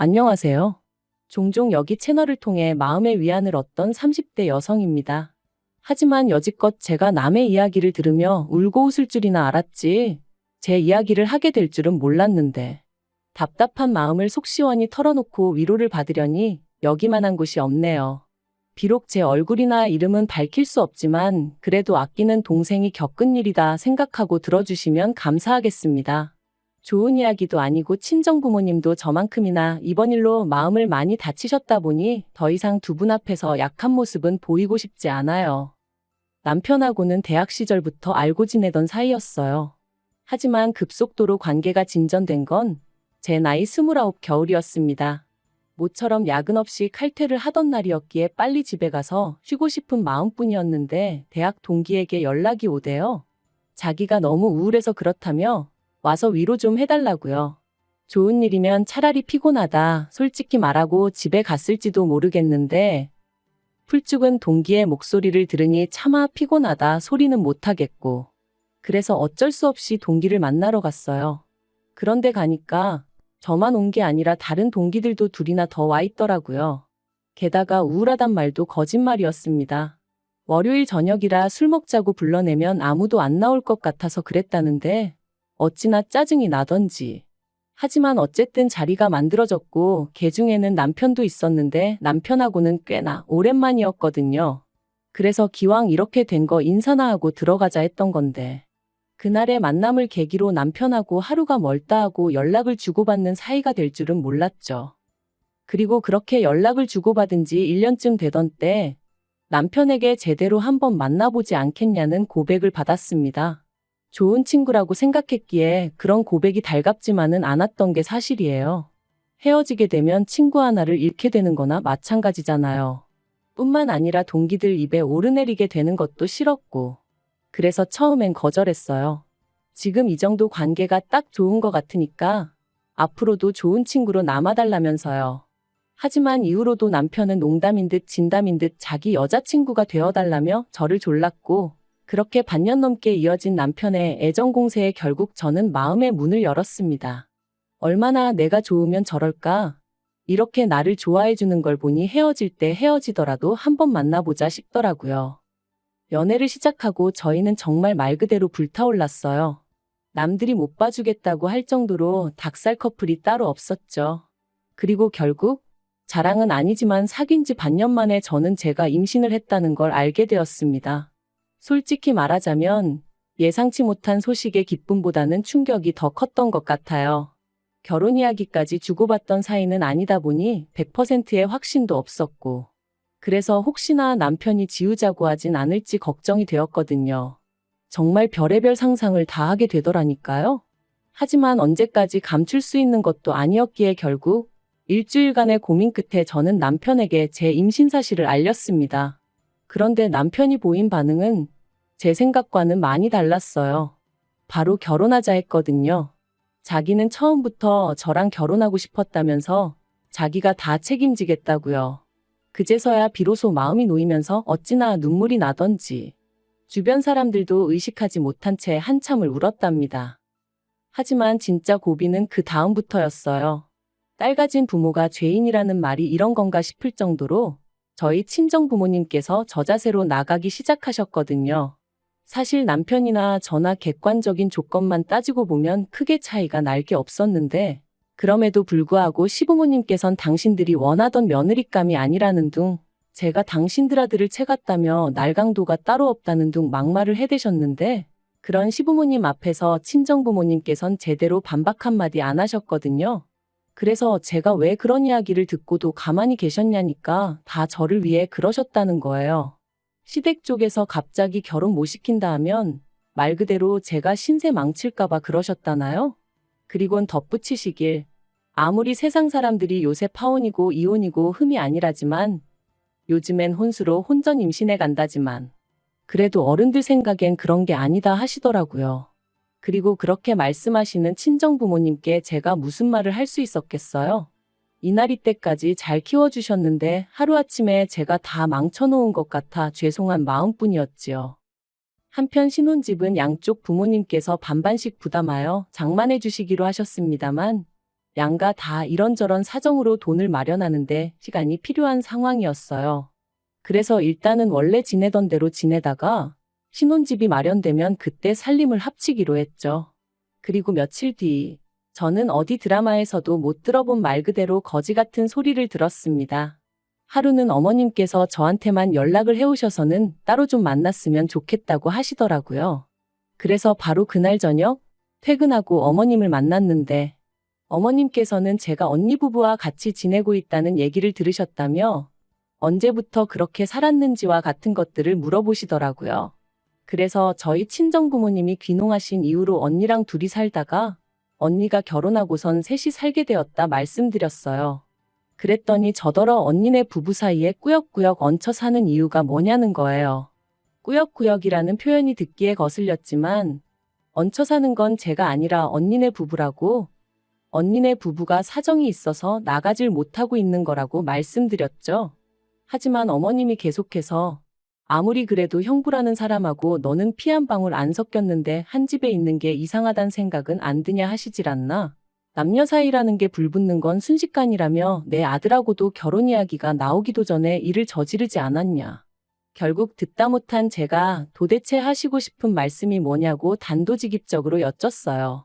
안녕하세요. 종종 여기 채널을 통해 마음의 위안을 얻던 30대 여성입니다. 하지만 여지껏 제가 남의 이야기를 들으며 울고 웃을 줄이나 알았지. 제 이야기를 하게 될 줄은 몰랐는데. 답답한 마음을 속 시원히 털어놓고 위로를 받으려니 여기만한 곳이 없네요. 비록 제 얼굴이나 이름은 밝힐 수 없지만 그래도 아끼는 동생이 겪은 일이다 생각하고 들어주시면 감사하겠습니다. 좋은 이야기도 아니고 친정 부모님도 저만큼이나 이번 일로 마음을 많이 다치셨다 보니 더 이상 두 분 앞에서 약한 모습은 보이고 싶지 않아요. 남편하고는 대학 시절부터 알고 지내던 사이였어요. 하지만 급속도로 관계가 진전된 건 제 나이 29 겨울이었습니다. 모처럼 야근 없이 칼퇴를 하던 날이었기에 빨리 집에 가서 쉬고 싶은 마음뿐이었는데 대학 동기에게 연락이 오대요. 자기가 너무 우울해서 그렇다며 와서 위로 좀 해달라고요. 좋은 일이면 차라리 피곤하다 솔직히 말하고 집에 갔을지도 모르겠는데 풀죽은 동기의 목소리를 들으니 차마 피곤하다 소리는 못하겠고 그래서 어쩔 수 없이 동기를 만나러 갔어요. 그런데 가니까 저만 온 게 아니라 다른 동기들도 둘이나 더 와 있더라고요. 게다가 우울하단 말도 거짓말이었습니다. 월요일 저녁이라 술 먹자고 불러내면 아무도 안 나올 것 같아서 그랬다는데 어찌나 짜증이 나던지. 하지만 어쨌든 자리가 만들어졌고 개 중에는 남편도 있었는데 남편하고는 꽤나 오랜만이었거든요. 그래서 기왕 이렇게 된 거 인사나 하고 들어가자 했던 건데. 그날의 만남을 계기로 남편하고 하루가 멀다 하고 연락을 주고받는 사이가 될 줄은 몰랐죠. 그리고 그렇게 연락을 주고받은 지 1년쯤 되던 때 남편에게 제대로 한번 만나보지 않겠냐는 고백을 받았습니다. 좋은 친구라고 생각했기에 그런 고백이 달갑지만은 않았던 게 사실이에요. 헤어지게 되면 친구 하나를 잃게 되는 거나 마찬가지잖아요. 뿐만 아니라 동기들 입에 오르내리게 되는 것도 싫었고. 그래서 처음엔 거절했어요. 지금 이 정도 관계가 딱 좋은 것 같으니까 앞으로도 좋은 친구로 남아달라면서요. 하지만 이후로도 남편은 농담인 듯 진담인 듯 자기 여자친구가 되어달라며 저를 졸랐고 그렇게 반년 넘게 이어진 남편의 애정 공세에 결국 저는 마음의 문을 열었습니다. 얼마나 내가 좋으면 저럴까? 이렇게 나를 좋아해 주는 걸 보니 헤어질 때 헤어지더라도 한번 만나보자 싶더라고요. 연애를 시작하고 저희는 정말 말 그대로 불타올랐어요. 남들이 못 봐주겠다고 할 정도로 닭살 커플이 따로 없었죠. 그리고 결국 자랑은 아니지만 사귄 지 반년 만에 저는 제가 임신을 했다는 걸 알게 되었습니다. 솔직히 말하자면 예상치 못한 소식의 기쁨보다는 충격이 더 컸던 것 같아요. 결혼 이야기까지 주고받던 사이는 아니다 보니 100%의 확신도 없었고 그래서 혹시나 남편이 지우자고 하진 않을지 걱정이 되었거든요. 정말 별의별 상상을 다 하게 되더라니까요. 하지만 언제까지 감출 수 있는 것도 아니었기에 결국 일주일간의 고민 끝에 저는 남편에게 제 임신 사실을 알렸습니다. 그런데 남편이 보인 반응은 제 생각과는 많이 달랐어요. 바로 결혼하자 했거든요. 자기는 처음부터 저랑 결혼하고 싶었다면서 자기가 다 책임지겠다고요. 그제서야 비로소 마음이 놓이면서 어찌나 눈물이 나던지 주변 사람들도 의식하지 못한 채 한참을 울었답니다. 하지만 진짜 고비는 그 다음부터였어요. 딸 가진 부모가 죄인이라는 말이 이런 건가 싶을 정도로 저희 친정 부모님께서 저자세로 나가기 시작하셨거든요. 사실 남편이나 저나 객관적인 조건만 따지고 보면 크게 차이가 날 게 없었는데 그럼에도 불구하고 시부모님께선 당신들이 원하던 며느리감이 아니라는 둥 제가 당신들 아들을 채갔다며 날강도가 따로 없다는 둥 막말을 해대셨는데 그런 시부모님 앞에서 친정부모님께선 제대로 반박 한마디 안 하셨거든요. 그래서 제가 왜 그런 이야기를 듣고도 가만히 계셨냐니까 다 저를 위해 그러셨다는 거예요. 시댁 쪽에서 갑자기 결혼 못 시킨다 하면 말 그대로 제가 신세 망칠까봐 그러셨다나요? 그리곤 덧붙이시길 아무리 세상 사람들이 요새 파혼이고 이혼이고 흠이 아니라지만 요즘엔 혼수로 혼전 임신해 간다지만 그래도 어른들 생각엔 그런 게 아니다 하시더라고요. 그리고 그렇게 말씀하시는 친정 부모님께 제가 무슨 말을 할 수 있었겠어요? 이날 이때까지 잘 키워주셨는데 하루아침에 제가 다 망쳐놓은 것 같아 죄송한 마음뿐이었지요. 한편 신혼집은 양쪽 부모님께서 반반씩 부담하여 장만해 주시기로 하셨습니다만 양가 다 이런저런 사정으로 돈을 마련하는데 시간이 필요한 상황이었어요. 그래서 일단은 원래 지내던 대로 지내다가 신혼집이 마련되면 그때 살림을 합치기로 했죠. 그리고 며칠 뒤 저는 어디 드라마에서도 못 들어본 말 그대로 거지 같은 소리를 들었습니다. 하루는 어머님께서 저한테만 연락을 해오셔서는 따로 좀 만났으면 좋겠다고 하시더라고요. 그래서 바로 그날 저녁 퇴근하고 어머님을 만났는데 어머님께서는 제가 언니 부부와 같이 지내고 있다는 얘기를 들으셨다며 언제부터 그렇게 살았는지와 같은 것들을 물어보시더라고요. 그래서 저희 친정부모님이 귀농하신 이후로 언니랑 둘이 살다가 언니가 결혼하고선 셋이 살게 되었다 말씀드렸어요. 그랬더니 저더러 언니네 부부 사이에 꾸역꾸역 얹혀 사는 이유가 뭐냐는 거예요. 꾸역꾸역이라는 표현이 듣기에 거슬렸지만 얹혀 사는 건 제가 아니라 언니네 부부라고, 언니네 부부가 사정이 있어서 나가질 못하고 있는 거라고 말씀드렸죠. 하지만 어머님이 계속해서 아무리 그래도 형부라는 사람하고 너는 피 한 방울 안 섞였는데 한 집에 있는 게 이상하단 생각은 안 드냐 하시질 않나? 남녀 사이라는 게 불붙는 건 순식간이라며 내 아들하고도 결혼 이야기가 나오기도 전에 일을 저지르지 않았냐. 결국 듣다 못한 제가 도대체 하시고 싶은 말씀이 뭐냐고 단도직입적으로 여쭸어요.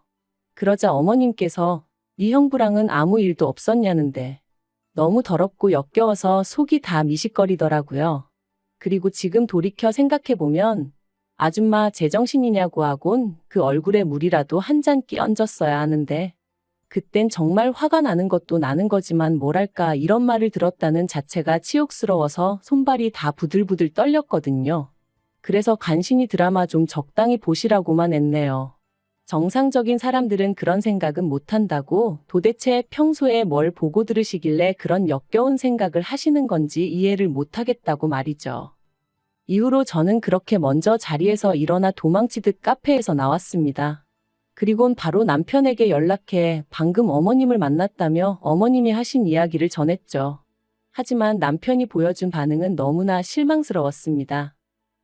그러자 어머님께서 네 형부랑은 아무 일도 없었냐는데 너무 더럽고 역겨워서 속이 다 미식거리더라고요. 그리고 지금 돌이켜 생각해보면 아줌마 제정신이냐고 하곤 그 얼굴에 물이라도 한 잔 끼얹었어야 하는데 그땐 정말 화가 나는 것도 나는 거지만 뭐랄까 이런 말을 들었다는 자체가 치욕스러워서 손발이 다 부들부들 떨렸거든요. 그래서 간신히 드라마 좀 적당히 보시라고만 했네요. 정상적인 사람들은 그런 생각은 못한다고 도대체 평소에 뭘 보고 들으시길래 그런 역겨운 생각을 하시는 건지 이해를 못하겠다고 말이죠. 이후로 저는 그렇게 먼저 자리에서 일어나 도망치듯 카페에서 나왔습니다. 그리곤 바로 남편에게 연락해 방금 어머님을 만났다며 어머님이 하신 이야기를 전했죠. 하지만 남편이 보여준 반응은 너무나 실망스러웠습니다.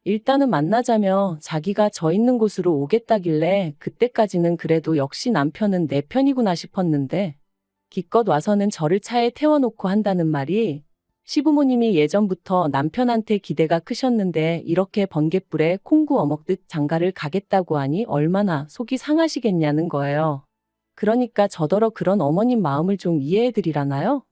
일단은 만나자며 자기가 저 있는 곳으로 오겠다길래 그때까지는 그래도 역시 남편은 내 편이구나 싶었는데 기껏 와서는 저를 차에 태워놓고 한다는 말이 시부모님이 예전부터 남편한테 기대가 크셨는데 이렇게 번갯불에 콩구 어먹듯 장가를 가겠다고 하니 얼마나 속이 상하시겠냐는 거예요. 그러니까 저더러 그런 어머님 마음을 좀 이해해드리라나요?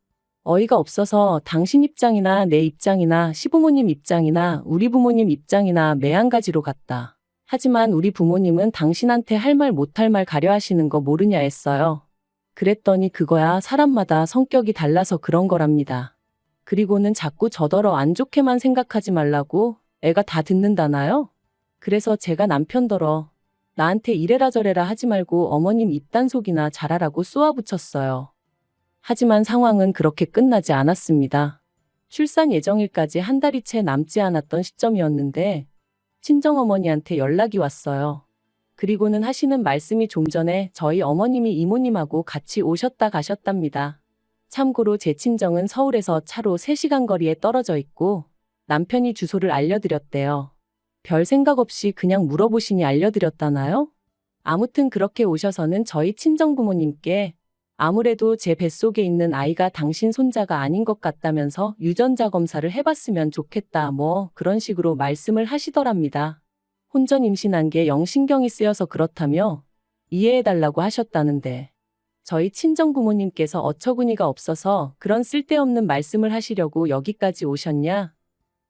어이가 없어서 당신 입장이나 내 입장이나 시부모님 입장이나 우리 부모님 입장이나 매한가지로 갔다. 하지만 우리 부모님은 당신한테 할 말 못할 말 가려 하시는 거 모르냐 했어요. 그랬더니 그거야 사람마다 성격이 달라서 그런 거랍니다. 그리고는 자꾸 저더러 안 좋게만 생각하지 말라고 애가 다 듣는다나요? 그래서 제가 남편더러 나한테 이래라 저래라 하지 말고 어머님 입단속이나 잘하라고 쏘아붙였어요. 하지만 상황은 그렇게 끝나지 않았습니다. 출산 예정일까지 한 달이 채 남지 않았던 시점이었는데 친정어머니한테 연락이 왔어요. 그리고는 하시는 말씀이 좀 전에 저희 어머님이 이모님하고 같이 오셨다 가셨답니다. 참고로 제 친정은 서울에서 차로 3시간 거리에 떨어져 있고 남편이 주소를 알려드렸대요. 별 생각 없이 그냥 물어보시니 알려드렸다나요? 아무튼 그렇게 오셔서는 저희 친정부모님께 아무래도 제 뱃속에 있는 아이가 당신 손자가 아닌 것 같다면서 유전자 검사를 해봤으면 좋겠다 뭐 그런 식으로 말씀을 하시더랍니다. 혼전 임신한 게 영 신경이 쓰여서 그렇다며 이해해달라고 하셨다는데 저희 친정부모님께서 어처구니가 없어서 그런 쓸데없는 말씀을 하시려고 여기까지 오셨냐?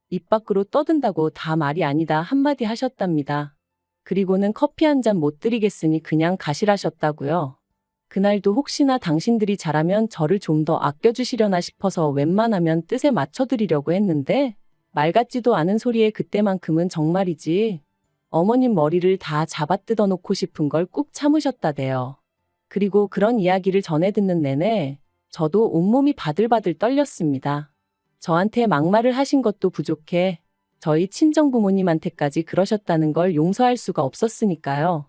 입 밖으로 떠든다고 다 말이 아니다 한마디 하셨답니다. 그리고는 커피 한 잔 못 드리겠으니 그냥 가시라셨다고요. 그날도 혹시나 당신들이 잘하면 저를 좀 더 아껴주시려나 싶어서 웬만하면 뜻에 맞춰드리려고 했는데 말 같지도 않은 소리에 그때만큼은 정말이지 어머님 머리를 다 잡아 뜯어놓고 싶은 걸 꾹 참으셨다대요. 그리고 그런 이야기를 전해 듣는 내내 저도 온몸이 바들바들 떨렸습니다. 저한테 막말을 하신 것도 부족해 저희 친정부모님한테까지 그러셨다는 걸 용서할 수가 없었으니까요.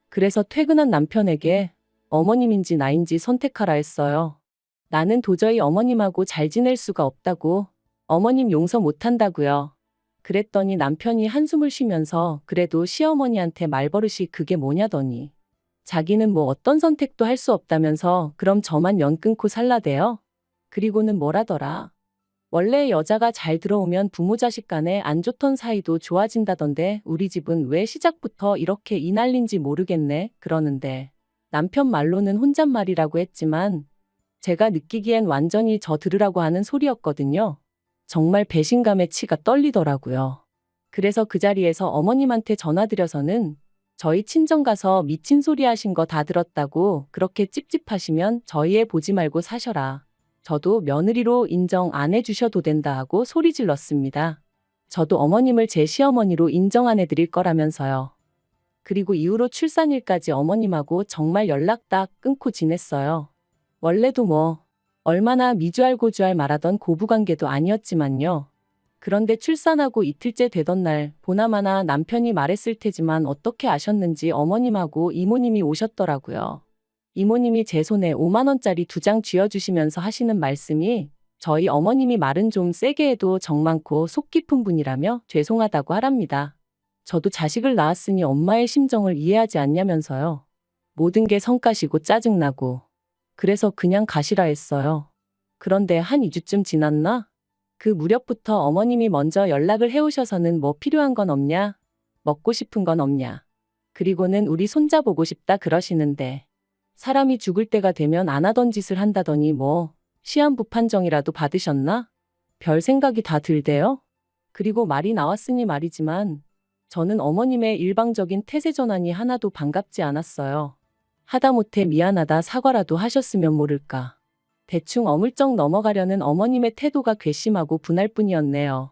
그래서 퇴근한 남편에게 어머님인지 나인지 선택하라 했어요. 나는 도저히 어머님하고 잘 지낼 수가 없다고, 어머님 용서 못한다고요. 그랬더니 남편이 한숨을 쉬면서 그래도 시어머니한테 말버릇이 그게 뭐냐더니 자기는 뭐 어떤 선택도 할 수 없다면서 그럼 저만 연 끊고 살라대요? 그리고는 뭐라더라. 원래 여자가 잘 들어오면 부모 자식 간에 안 좋던 사이도 좋아진다던데 우리 집은 왜 시작부터 이렇게 이 난린지 모르겠네 그러는데 남편 말로는 혼잣말이라고 했지만 제가 느끼기엔 완전히 저 들으라고 하는 소리였거든요. 정말 배신감에 치가 떨리더라고요. 그래서 그 자리에서 어머님한테 전화드려서는 저희 친정 가서 미친 소리 하신 거 다 들었다고 그렇게 찝찝하시면 저희 애 보지 말고 사셔라. 저도 며느리로 인정 안 해주셔도 된다 하고 소리 질렀습니다. 저도 어머님을 제 시어머니로 인정 안 해드릴 거라면서요. 그리고 이후로 출산일까지 어머님하고 정말 연락 딱 끊고 지냈어요. 원래도 뭐 얼마나 미주알 고주알 말하던 고부관계도 아니었지만요. 그런데 출산하고 이틀째 되던 날 보나마나 남편이 말했을 테지만 어떻게 아셨는지 어머님하고 이모님이 오셨더라고요. 이모님이 제 손에 5만 원짜리 2장 쥐어주시면서 하시는 말씀이 저희 어머님이 말은 좀 세게 해도 정 많고 속 깊은 분이라며 죄송하다고 하랍니다. 저도 자식을 낳았으니 엄마의 심정을 이해하지 않냐면서요. 모든 게 성가시고 짜증나고 그래서 그냥 가시라 했어요. 그런데 한 2주쯤 지났나? 그 무렵부터 어머님이 먼저 연락을 해오셔서는 뭐 필요한 건 없냐? 먹고 싶은 건 없냐? 그리고는 우리 손자 보고 싶다 그러시는데 사람이 죽을 때가 되면 안 하던 짓을 한다더니 뭐 시한부 판정이라도 받으셨나? 별 생각이 다 들대요? 그리고 말이 나왔으니 말이지만 저는 어머님의 일방적인 태세 전환이 하나도 반갑지 않았어요. 하다못해 미안하다 사과라도 하셨으면 모를까. 대충 어물쩍 넘어가려는 어머님의 태도가 괘씸하고 분할 뿐이었네요.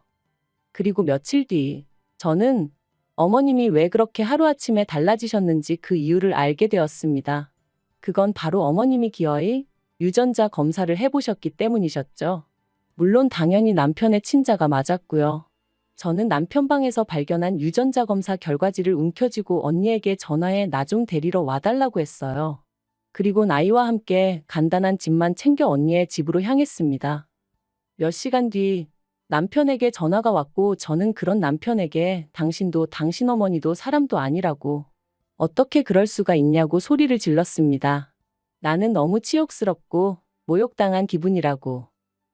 그리고 며칠 뒤 저는 어머님이 왜 그렇게 하루아침에 달라지셨는지 그 이유를 알게 되었습니다. 그건 바로 어머님이 기어이 유전자 검사를 해보셨기 때문이셨죠. 물론 당연히 남편의 친자가 맞았고요. 저는 남편 방에서 발견한 유전자 검사 결과지를 움켜쥐고 언니에게 전화해 나 좀 데리러 와달라고 했어요. 그리고 아이와 함께 간단한 짐만 챙겨 언니의 집으로 향했습니다. 몇 시간 뒤 남편에게 전화가 왔고 저는 그런 남편에게 당신도 당신 어머니도 사람도 아니라고 어떻게 그럴 수가 있냐고 소리를 질렀습니다. 나는 너무 치욕스럽고 모욕당한 기분이라고.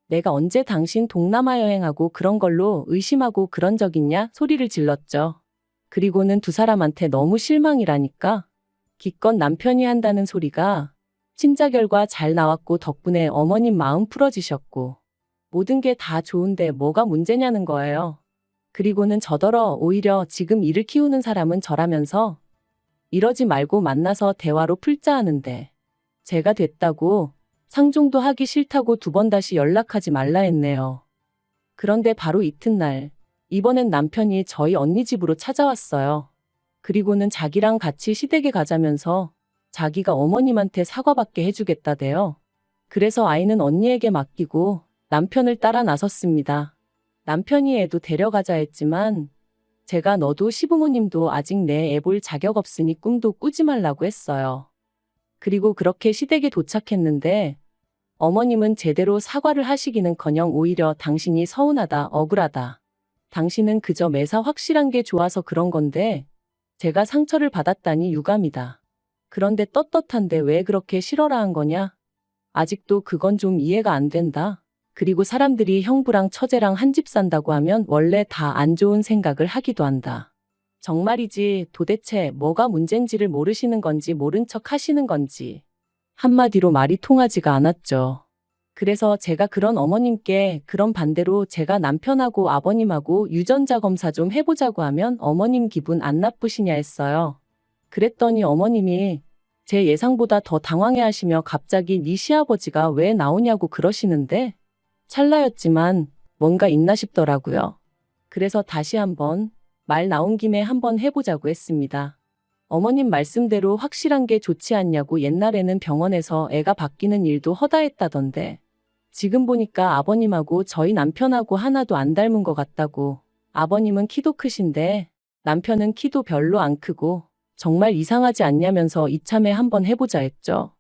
내가 언제 당신 동남아 여행하고 그런 걸로 의심하고 그런 적 있냐 소리를 질렀죠. 그리고는 두 사람한테 너무 실망이라니까. 기껏 남편이 한다는 소리가 친자 결과 잘 나왔고 덕분에 어머님 마음 풀어지셨고 모든 게 다 좋은데 뭐가 문제냐는 거예요. 그리고는 저더러 오히려 지금 이를 키우는 사람은 저라면서 이러지 말고 만나서 대화로 풀자 하는데 제가 됐다고 상종도 하기 싫다고 2번 다시 연락하지 말라 했네요. 그런데 바로 이튿날 이번엔 남편이 저희 언니 집으로 찾아왔어요. 그리고는 자기랑 같이 시댁에 가자면서 자기가 어머님한테 사과받게 해주겠다대요. 그래서 아이는 언니에게 맡기고 남편을 따라 나섰습니다. 남편이 애도 데려가자 했지만 제가 너도 시부모님도 아직 내 애 볼 자격 없으니 꿈도 꾸지 말라고 했어요. 그리고 그렇게 시댁에 도착했는데 어머님은 제대로 사과를 하시기는커녕 오히려 당신이 서운하다, 억울하다. 당신은 그저 매사 확실한 게 좋아서 그런 건데 제가 상처를 받았다니 유감이다. 그런데 떳떳한데 왜 그렇게 싫어라 한 거냐? 아직도 그건 좀 이해가 안 된다. 그리고 사람들이 형부랑 처제랑 한 집 산다고 하면 원래 다 안 좋은 생각을 하기도 한다. 정말이지 도대체 뭐가 문제인지를 모르시는 건지 모른 척 하시는 건지 한마디로 말이 통하지가 않았죠. 그래서 제가 그런 어머님께 그런 반대로 제가 남편하고 아버님하고 유전자 검사 좀 해보자고 하면 어머님 기분 안 나쁘시냐 했어요. 그랬더니 어머님이 제 예상보다 더 당황해하시며 갑자기 네 시아버지가 왜 나오냐고 그러시는데 찰나였지만 뭔가 있나 싶더라고요. 그래서 다시 한번 말 나온 김에 한번 해보자고 했습니다. 어머님 말씀대로 확실한 게 좋지 않냐고 옛날에는 병원에서 애가 바뀌는 일도 허다했다던데 지금 보니까 아버님하고 저희 남편하고 하나도 안 닮은 것 같다고. 아버님은 키도 크신데 남편은 키도 별로 안 크고 정말 이상하지 않냐면서 이참에 한번 해보자 했죠.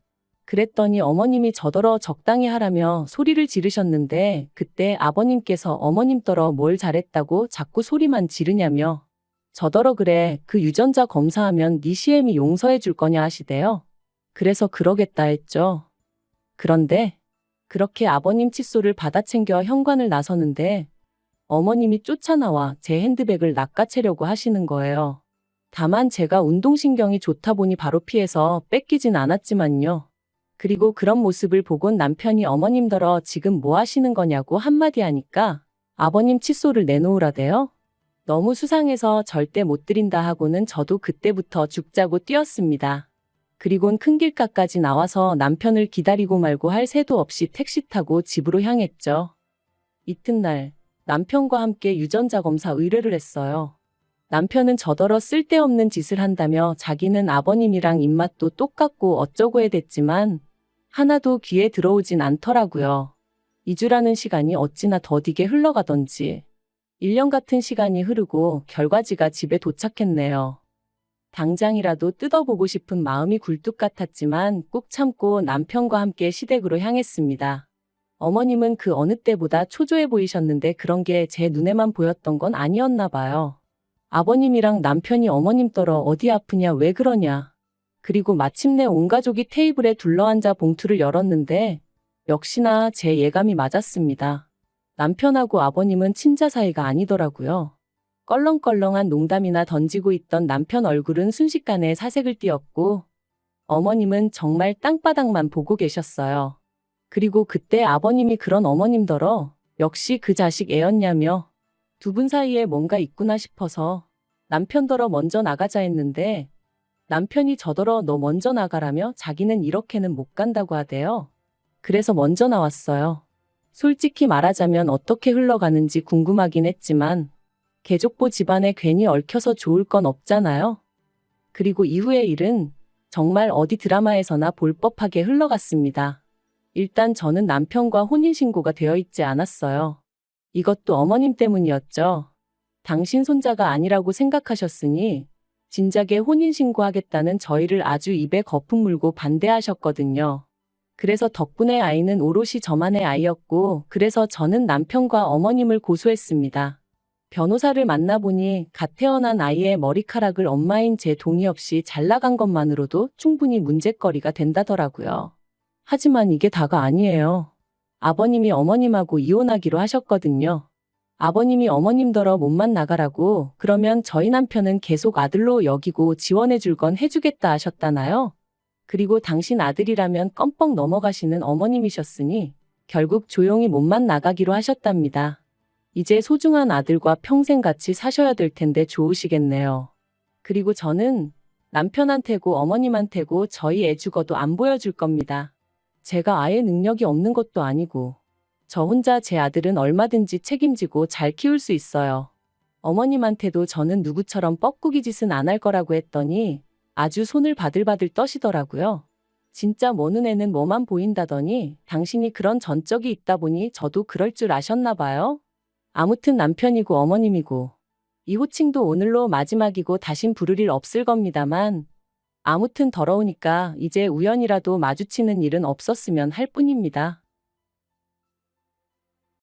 그랬더니 어머님이 저더러 적당히 하라며 소리를 지르셨는데 그때 아버님께서 어머님 떨어 뭘 잘했다고 자꾸 소리만 지르냐며 저더러 그래, 그 유전자 검사하면 네 시엠이 용서해 줄 거냐 하시대요. 그래서 그러겠다 했죠. 그런데 그렇게 아버님 칫솔을 받아 챙겨 현관을 나서는데 어머님이 쫓아나와 제 핸드백을 낚아채려고 하시는 거예요. 다만 제가 운동신경이 좋다 보니 바로 피해서 뺏기진 않았지만요. 그리고 그런 모습을 보곤 남편이 어머님더러 지금 뭐 하시는 거냐고 한마디 하니까 아버님 칫솔을 내놓으라대요. 너무 수상해서 절대 못 드린다 하고는 저도 그때부터 죽자고 뛰었습니다. 그리곤 큰 길가까지 나와서 남편을 기다리고 말고 할 새도 없이 택시 타고 집으로 향했죠. 이튿날 남편과 함께 유전자 검사 의뢰를 했어요. 남편은 저더러 쓸데없는 짓을 한다며 자기는 아버님이랑 입맛도 똑같고 어쩌고 해댔지만 하나도 귀에 들어오진 않더라고요. 2주라는 시간이 어찌나 더디게 흘러가던지 1년 같은 시간이 흐르고 결과지가 집에 도착했네요. 당장이라도 뜯어보고 싶은 마음이 굴뚝 같았지만 꾹 참고 남편과 함께 시댁으로 향했습니다. 어머님은 그 어느 때보다 초조해 보이셨는데 그런 게 제 눈에만 보였던 건 아니었나 봐요. 아버님이랑 남편이 어머님 떨어 어디 아프냐 왜 그러냐. 그리고 마침내 온 가족이 테이블에 둘러앉아 봉투를 열었는데 역시나 제 예감이 맞았습니다. 남편하고 아버님은 친자 사이가 아니더라고요. 껄렁껄렁한 농담이나 던지고 있던 남편 얼굴은 순식간에 사색을 띠었고 어머님은 정말 땅바닥만 보고 계셨어요. 그리고 그때 아버님이 그런 어머님더러 역시 그 자식 애였냐며 두 분 사이에 뭔가 있구나 싶어서 남편더러 먼저 나가자 했는데 남편이 저더러 너 먼저 나가라며 자기는 이렇게는 못 간다고 하대요. 그래서 먼저 나왔어요. 솔직히 말하자면 어떻게 흘러가는지 궁금하긴 했지만 개족보 집안에 괜히 얽혀서 좋을 건 없잖아요. 그리고 이후의 일은 정말 어디 드라마에서나 볼 법하게 흘러갔습니다. 일단 저는 남편과 혼인신고가 되어 있지 않았어요. 이것도 어머님 때문이었죠. 당신 손자가 아니라고 생각하셨으니 진작에 혼인신고하겠다는 저희를 아주 입에 거품 물고 반대하셨거든요. 그래서 덕분에 아이는 오롯이 저만의 아이였고 그래서 저는 남편과 어머님을 고소했습니다. 변호사를 만나보니 갓 태어난 아이의 머리카락을 엄마인 제 동의 없이 잘라간 것만으로도 충분히 문제거리가 된다더라고요. 하지만 이게 다가 아니에요. 아버님이 어머님하고 이혼하기로 하셨거든요. 아버님이 어머님더러 몸만 나가라고 그러면 저희 남편은 계속 아들로 여기고 지원해줄 건 해주겠다 하셨다나요? 그리고 당신 아들이라면 껌뻑 넘어가시는 어머님이셨으니 결국 조용히 몸만 나가기로 하셨답니다. 이제 소중한 아들과 평생 같이 사셔야 될 텐데 좋으시겠네요. 그리고 저는 남편한테고 어머님한테고 저희 애 죽어도 안 보여줄 겁니다. 제가 아예 능력이 없는 것도 아니고 저 혼자 제 아들은 얼마든지 책임지고 잘 키울 수 있어요. 어머님한테도 저는 누구처럼 뻐꾸기 짓은 안 할 거라고 했더니 아주 손을 바들바들 떠시더라고요. 진짜 모는 애는 뭐만 보인다더니 당신이 그런 전적이 있다 보니 저도 그럴 줄 아셨나 봐요. 아무튼 남편이고 어머님이고 이 호칭도 오늘로 마지막이고 다신 부를 일 없을 겁니다만 아무튼 더러우니까 이제 우연이라도 마주치는 일은 없었으면 할 뿐입니다.